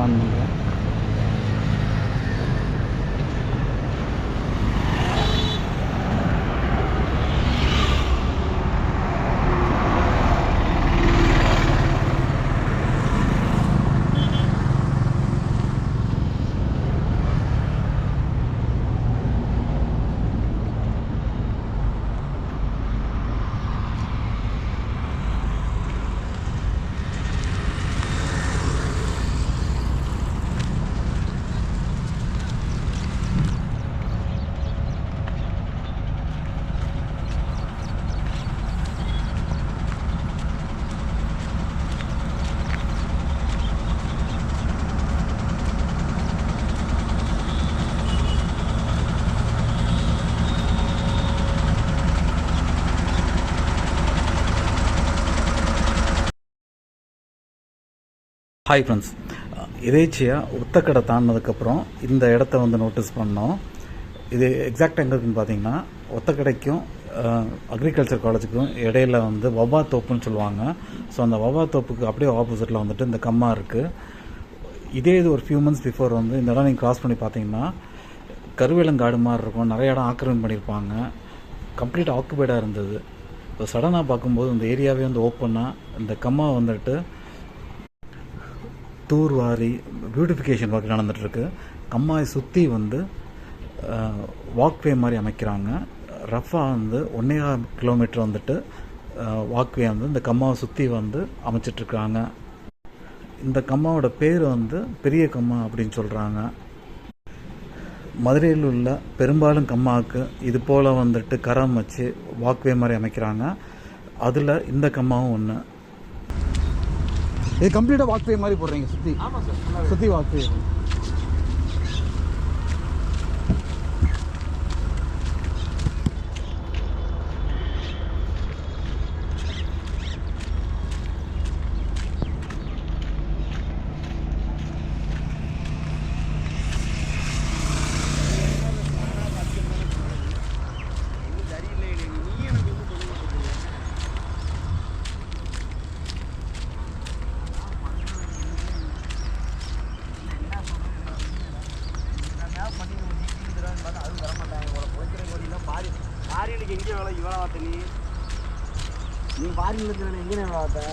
On பண்ணுறேன். Hi friends, எதேச்சியாக Othakadai தாண்டினதுக்கப்புறம் இந்த இடத்த வந்து நோட்டீஸ் பண்ணோம். இது எக்ஸாக்டாக எங்கே இருக்குன்னு பார்த்தீங்கன்னா, ஒத்தக்கடைக்கும் அக்ரிகல்ச்சர் காலேஜுக்கும் இடையில வந்து வவ்வா தோப்புன்னு சொல்லுவாங்க. ஸோ அந்த வவ்வா தோப்புக்கு அப்படியே ஆப்போசிட்டில் வந்துட்டு இந்த கம்மா இருக்குது. இது ஒரு ஃபியூ மந்த்ஸ் பிஃபோர் வந்து இந்த இடம் நீங்கள் கிராஸ் பண்ணி பார்த்தீங்கன்னா கருவேலங்காடு மாதிரி இருக்கும். நிறைய இடம் ஆக்கிரமிப்பு பண்ணியிருப்பாங்க. கம்ப்ளீட் ஆக்குபைடாக இருந்தது. இப்போ சடனாக பார்க்கும்போது இந்த ஏரியாவே வந்து ஓப்பனாக இந்த கம்மா வந்துட்டு தூர்வாரி பியூட்டிஃபிகேஷன் ஒர்க் நடந்துகிட்ருக்கு. கம்மாயை சுற்றி வந்து வாக்வே மாதிரி அமைக்கிறாங்க. ரஃபாக வந்து 1.5 கிலோமீட்டர் வந்துட்டு வாக்வே வந்து இந்த கம்மாவை சுற்றி வந்து அமைச்சிட்ருக்காங்க. இந்த கம்மாவோட பேர் வந்து பெரிய கம்மா அப்படின்னு சொல்கிறாங்க. மதுரையில் உள்ள பெரும்பாலும் கம்மாவுக்கு இது போல் வந்துட்டு கரம் வச்சு வாக்வே மாதிரி அமைக்கிறாங்க. அதில் இந்த கம்மாவும் ஒன்று. இது கம்ப்ளீட்டாக வாக்வே மாதிரி போடுறீங்க, சுற்றி வாக்வே. எங்கே வேலை இவ்வளோ வார்த்தை நீ பாரிங்களுக்கு எங்கே வேலை வார்த்தை